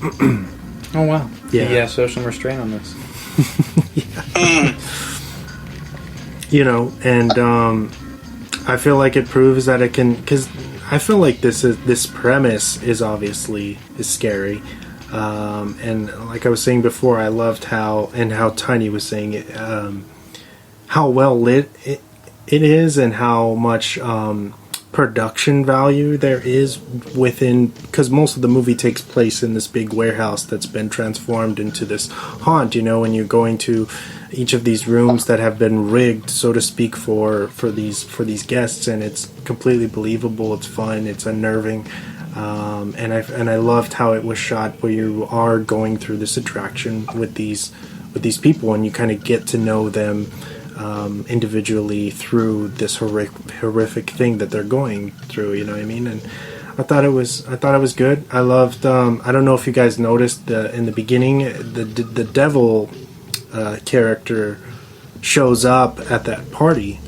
Oh wow. Yeah, show some restraint on this. You know, and I feel like it proves that it can, because I feel like this premise is scary, and like I was saying before, I loved how Tiny was saying it, how well lit it is, and how much production value there is within, because most of the movie takes place in this big warehouse that's been transformed into this haunt, you know, and you're going to each of these rooms that have been rigged, so to speak, for these guests, and it's completely believable. It's fun. It's unnerving, and I loved how it was shot, where you are going through this attraction with these people, and you kind of get to know them individually through this horrific thing that they're going through. You know what I mean? And I thought it was good. I loved. I don't know if you guys noticed in the beginning, the devil character shows up at that party,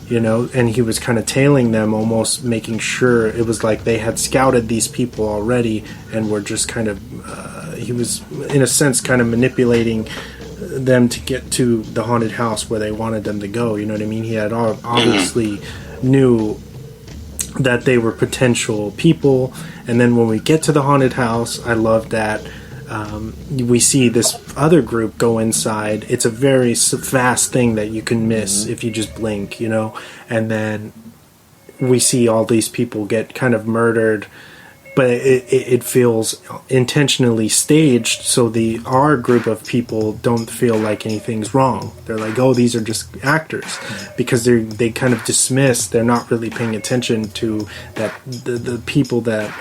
you know, and he was kind of tailing them, almost making sure it was like they had scouted these people already and were just kind of he was in a sense kind of manipulating them to get to the haunted house where they wanted them to go. You know what I mean? He had obviously knew that they were potential people, and then when we get to the haunted house, I love that we see this other group go inside. It's a very fast thing that you can miss if you just blink, you know, and then we see all these people get kind of murdered, but it feels intentionally staged, so our group of people don't feel like anything's wrong. They're like, oh, these are just actors, because they kind of dismiss, they're not really paying attention to that the people that,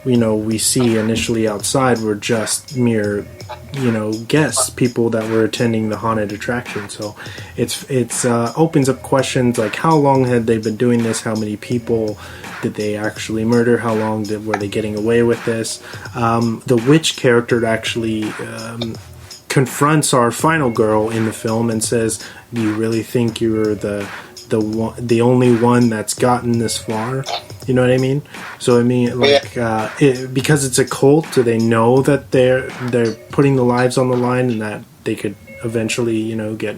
you know, we see initially outside were just mere, you know, guests, people that were attending the haunted attraction. So it's opens up questions like, how long had they been doing this? How many people did they actually murder? How long were they getting away with this? The witch character actually confronts our final girl in the film and says, "Do you really think you're the only one that's gotten this far?" You know what I mean? So I mean, like, because it's a cult, do they know that they're putting the lives on the line, and that they could eventually, you know, get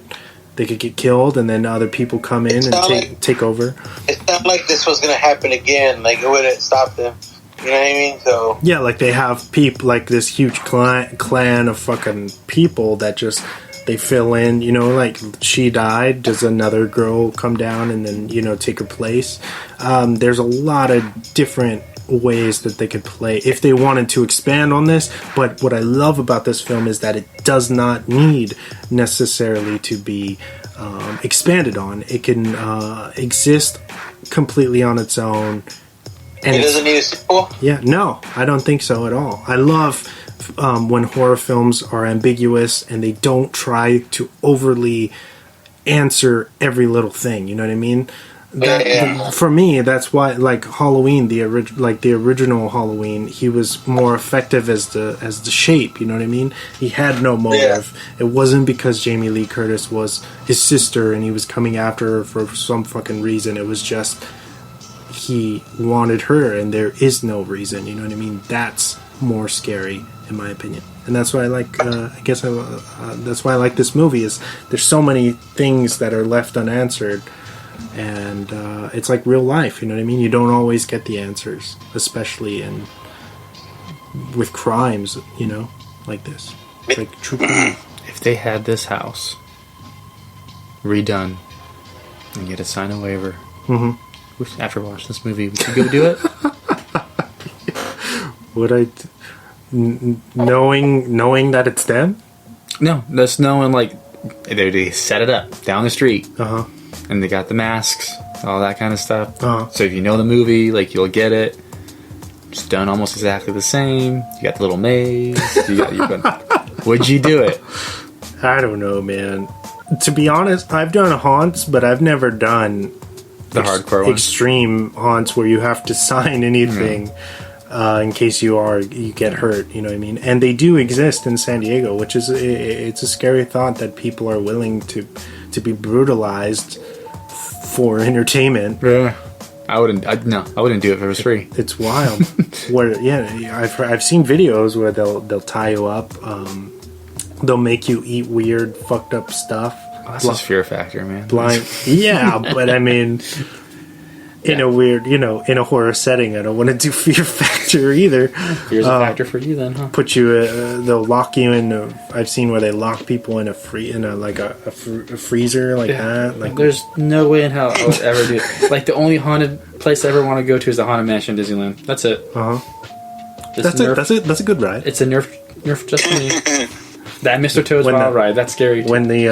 killed, and then other people come in and take over? It's not like this was going to happen again. Like, it wouldn't stop them. You know what I mean? So yeah, like they have people, like this huge clan of fucking people that just, they fill in, you know, like she died, does another girl come down and then, you know, take her place? There's a lot of different ways that they could play if they wanted to expand on this, but what I love about this film is that it does not need necessarily to be expanded on. It can exist completely on its own. And it doesn't need a sequel? Yeah, no, I don't think so at all. I love when horror films are ambiguous and they don't try to overly answer every little thing. You know what I mean? For me, that's why, like Halloween, the original Halloween, he was more effective as the shape. You know what I mean? He had no motive. Yeah. It wasn't because Jamie Lee Curtis was his sister and he was coming after her for some fucking reason. It was just he wanted her, and there is no reason. You know what I mean? That's more scary, in my opinion, and that's why I like. That's why I like this movie. Is there's so many things that are left unanswered. And it's like real life, you know what I mean? You don't always get the answers, especially with crimes, you know, like this. It's like true crime. If they had this house redone and you had to sign a waiver, after watching this movie, would you go do it? Would I? Knowing that it's them? No, just knowing, like, they set it up down the street. And they got the masks, all that kind of stuff. So if you know the movie, like, you'll get it. It's done almost exactly the same. You got the little maze. Would you do it? I don't know, man. To be honest, I've done haunts, but I've never done the hardcore ones. Extreme haunts where you have to sign anything in case you get hurt. You know what I mean? And they do exist in San Diego, which is it's a scary thought that people are willing to be brutalized for entertainment. I wouldn't. No, I wouldn't do it if it was free. It's wild. I've seen videos where they'll tie you up. They'll make you eat weird, fucked up stuff. Oh, that's just Fear Factor, man. Blind. Yeah, but I mean, in a weird, in a horror setting, I don't want to do Fear Factor either. Fear's a factor for you, then, huh? Put you. They'll lock you in. I've seen where they lock people in a freezer like that. Like, there's no way in hell I would ever do it. Like, the only haunted place I ever want to go to is the Haunted Mansion in Disneyland. That's it. That's a good ride. It's a nerf just for me. That Mr. Toad's Wild Ride, that's scary too. When the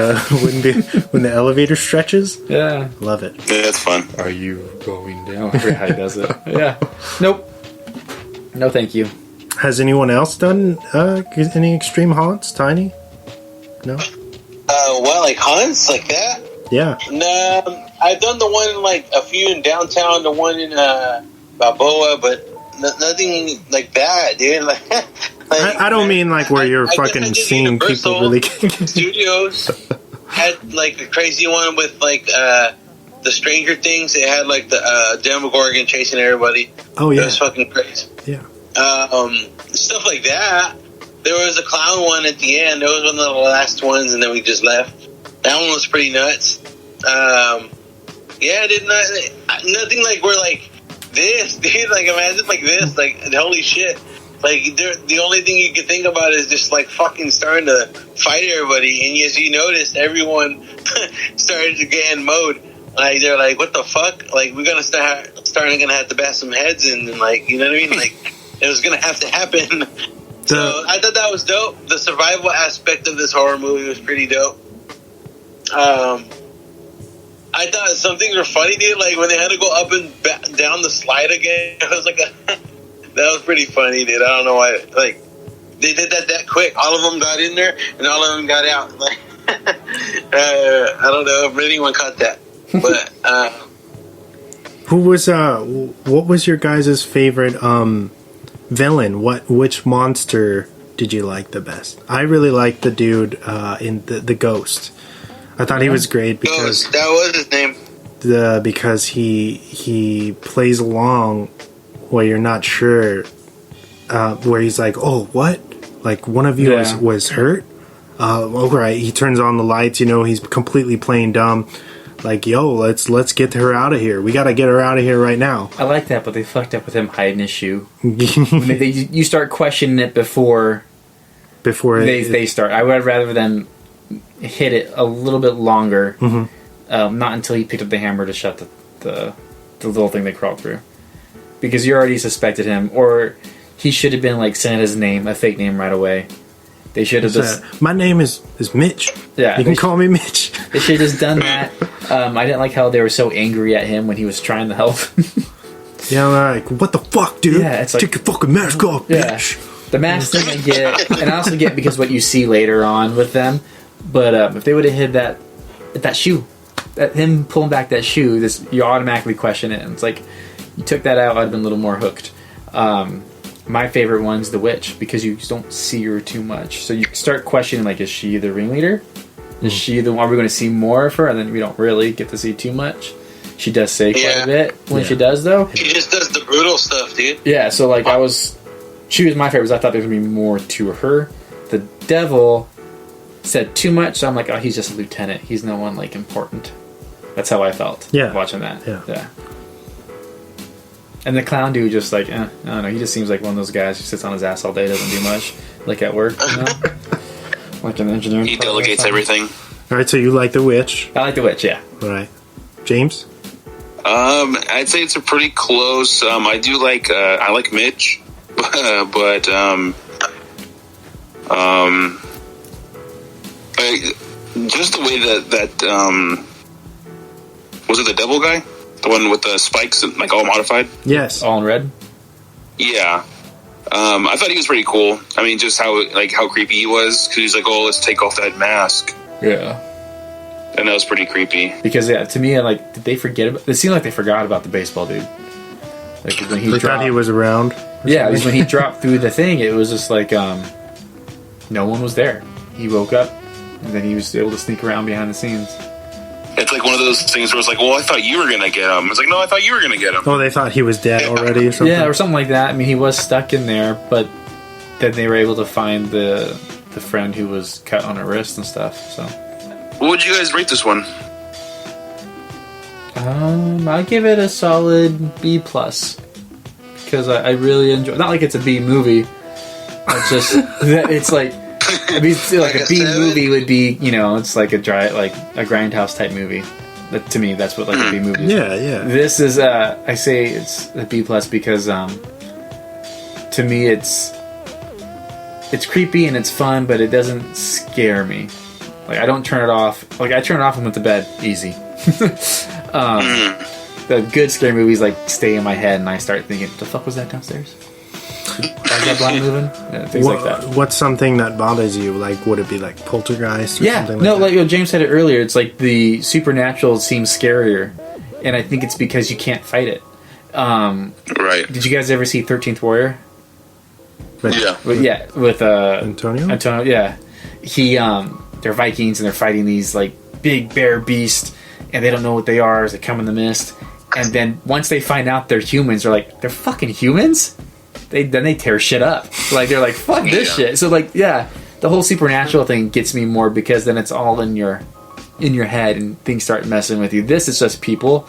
elevator stretches. Yeah. Love it. Yeah, that's fun. Are you going down? I forget how he does it. Yeah. Nope. No, thank you. Has anyone else done any extreme haunts, Tiny? No? Well, like haunts like that? Yeah. No, I've done the one, like, a few in downtown, the one in Balboa, but nothing like that, dude. Like, I don't mean like where you're fucking seeing people really. Studios had like the crazy one with like the Stranger Things. It had like the Demogorgon chasing everybody. Oh yeah, it was fucking crazy. Yeah, stuff like that. There was a clown one at the end. That was one of the last ones, and then we just left. That one was pretty nuts. Yeah, nothing like we're like this, dude. Like imagine like this, like holy shit. Like, the only thing you can think about is just, like, fucking starting to fight everybody. And as you noticed, everyone started to get in mode. Like, they're like, what the fuck? Like, we're going to start going to have to bash some heads in. And, like, you know what I mean? Like, it was going to have to happen. So, I thought that was dope. The survival aspect of this horror movie was pretty dope. I thought some things were funny, dude. Like, when they had to go up and down the slide again, I was like... That was pretty funny, dude. I don't know why. Like, they did that quick. All of them got in there, and all of them got out. Like, I don't know if anyone caught that. But what was your guys' favorite villain? Which monster did you like the best? I really liked the dude in the Ghost. I thought he was great because that was his name. Because he plays along. Where you're not sure, where he's like, oh, what? Like, one of you was hurt? Right. He turns on the lights, he's completely playing dumb. Like, yo, let's get her out of here. We gotta get her out of here right now. I like that, but they fucked up with him hiding his shoe. You start questioning it before they start. I would rather them hit it a little bit longer, not until he picked up the hammer to shut the little thing they crawled through. Because you already suspected him, or he should have been like saying his name, a fake name, right away. They should have just. My name is Mitch. Yeah, you can call me Mitch. They should have just done that. I didn't like how they were so angry at him when he was trying to help. Yeah, like what the fuck, dude? Yeah, it's like take your fucking mask off, bitch. The mask thing I get, and I also get because what you see later on with them. But if they would have hid that shoe, him pulling back that shoe, you automatically question it, and it's like. You took that out, I'd have been a little more hooked. My favorite one's the witch, because you just don't see her too much. So you start questioning, like, is she the ringleader? Is she the one? Are we going to see more of her? And then we don't really get to see too much. She does say quite a bit when she does, though. She just does the brutal stuff, dude. Yeah, so, like, she was my favorite, because I thought there was going to be more to her. The devil said too much, so I'm like, oh, he's just a lieutenant. He's no one, like, important. That's how I felt watching that. Yeah. And the clown dude just like, I don't know, he just seems like one of those guys who sits on his ass all day, doesn't do much, like at work, like an engineer. He delegates everything. All right, so you like the witch? I like the witch, yeah. All right, James. I'd say it's a pretty close. I do like I like Mitch, but just the way that was it the devil guy? The one with the spikes, like all modified? Yes. All in red? Yeah. I thought he was pretty cool. I mean, just how creepy he was. Because he's like, oh, let's take off that mask. Yeah. And that was pretty creepy. Because, to me, like, did they forget about... It seemed like they forgot about the baseball dude. Like, when he thought he was around? Yeah, when he dropped through the thing, it was just like, no one was there. He woke up, and then he was able to sneak around behind the scenes. It's like one of those things where it's like, well, I thought you were gonna get him. It's like, no, I thought you were gonna get him. Oh, they thought he was dead already or something? Yeah, or something like that. I mean, he was stuck in there, but then they were able to find the friend who was cut on her wrist and stuff. So, what would you guys rate this one? I'll give it a solid B plus because I really enjoy. Not like it's a B movie. It's just that it's like. I mean, like a B movie would be, you know, it's like a grindhouse type movie. To me, that's what like a B movie is. Yeah, yeah. This is I say it's a B plus because to me it's creepy and it's fun, but it doesn't scare me. Like I don't turn it off. Like I turn it off and went to bed easy. The good scary movies like stay in my head and I start thinking, "The fuck was that downstairs? Why is that blind moving?" Yeah, things like that. What's something that bothers you? Like, would it be like Poltergeist or something like that? Like James said it earlier, it's like the supernatural seems scarier. And I think it's because you can't fight it. Right. Did you guys ever see 13th Warrior? Yeah. With Antonio? Antonio, yeah. They're Vikings and they're fighting these like big bear beasts and they don't know what they are as they come in the mist. And then once they find out they're humans, they're like, they're fucking humans? Then they tear shit up. Like they're like, fuck this shit. So like, yeah, the whole supernatural thing gets me more because then it's all in your head and things start messing with you. This is just people,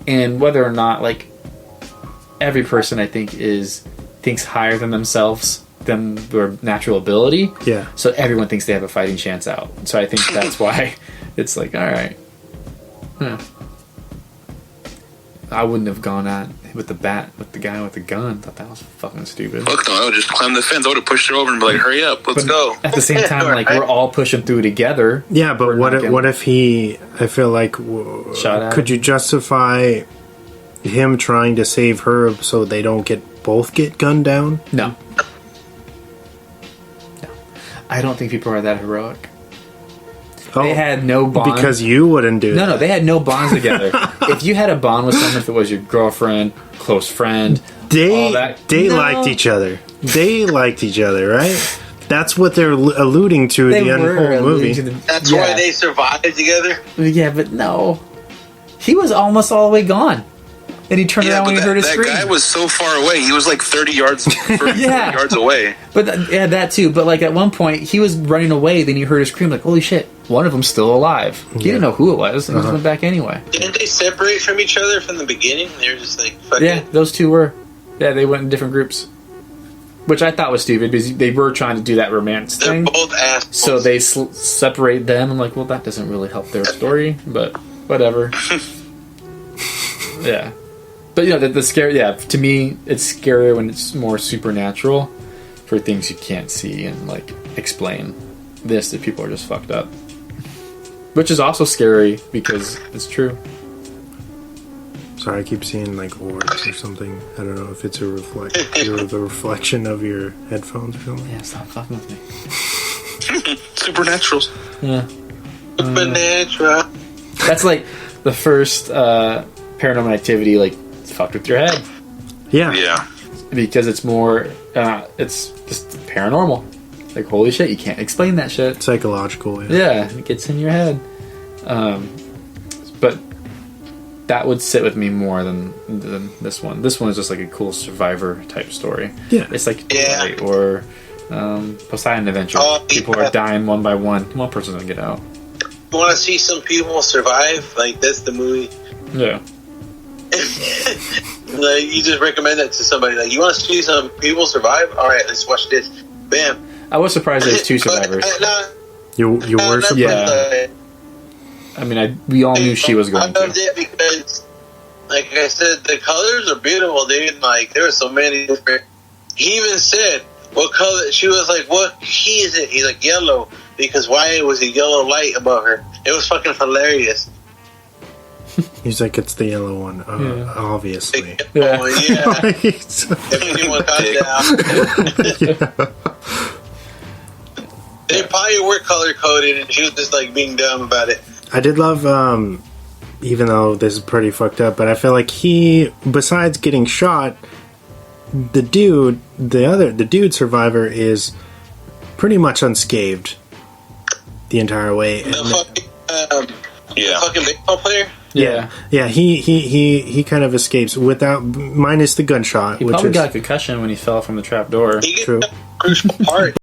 and whether or not like every person I think thinks higher than themselves, than their natural ability. Yeah. So everyone thinks they have a fighting chance out. So I think that's why it's like, all right, I wouldn't have gone at with the guy with the gun. Thought that was fucking stupid. Fuck no, I would just climb the fence. I would have pushed her over and be like, hurry up, let's go. At the same time, like we're all pushing through together. Yeah, but what if he? I feel like Shot at could you justify him trying to save her so they don't both get gunned down? No. I don't think people are that heroic. They had no bond. Because you wouldn't do that. No, they had no bonds together. If you had a bond with someone, if it was your girlfriend, close friend, they No. liked each other. They liked each other, right? That's what they're alluding to in the whole movie. That's why they survived together? Yeah, but no. He was almost all the way gone. And he turned around when he heard his scream. That guy was so far away. He was like 30 yards, 30 yards away. But that too. But like at one point, he was running away. Then he heard a scream. Like, holy shit! One of them's still alive. He didn't know who it was. And he just went back anyway. Didn't they separate from each other from the beginning? They were just like, fuck yeah, it. those two were. Yeah, they went in different groups, which I thought was stupid because they were trying to do that romance They're thing. both assholes. So they separate them. I'm like, well, that doesn't really help their story, but whatever. Yeah. But you know, the scare. Yeah, to me, it's scarier when it's more supernatural for things you can't see and like explain. This that people are just fucked up, which is also scary because it's true. Sorry, I keep seeing like orbs or something. I don't know if it's the reflection of your headphones or something. Yeah, stop fucking with me. Supernaturals. Yeah. Supernatural. That's like the first Paranormal Activity. Like fucked with your head. Yeah. Because it's more, it's just paranormal. Like, holy shit, you can't explain that shit. Psychological, Yeah, it gets in your head. But that would sit with me more than this one. This one is just like a cool survivor type story. Yeah. It's like Twilight or Poseidon Adventure. People are dying one by one. One person's gonna get out. You want to see some people survive? Like, that's the movie. Yeah. Like, you just recommend that to somebody. Like, you want to see some people survive? All right, let's watch this. Bam. I was surprised there's two survivors. You were surprised? Yeah. I mean, we all knew she was going I loved it because, like I said, the colors are beautiful, dude. Like, there were so many different. He even said, what color? She was like, what key is it? He's like, yellow. Because why was a yellow light above her? It was fucking hilarious. He's like, it's the yellow one, obviously. Yeah. Oh, yeah. If anyone got down. They probably were color coded, and she was just like being dumb about it. I did love, even though this is pretty fucked up, but I feel like he, besides getting shot, the dude survivor is pretty much unscathed the entire way. The fucking Yeah. fucking baseball player. Yeah. Yeah, he kind of escapes without minus the gunshot. He which probably is, got a concussion when he fell from the trap door. He True. gets a crucial part.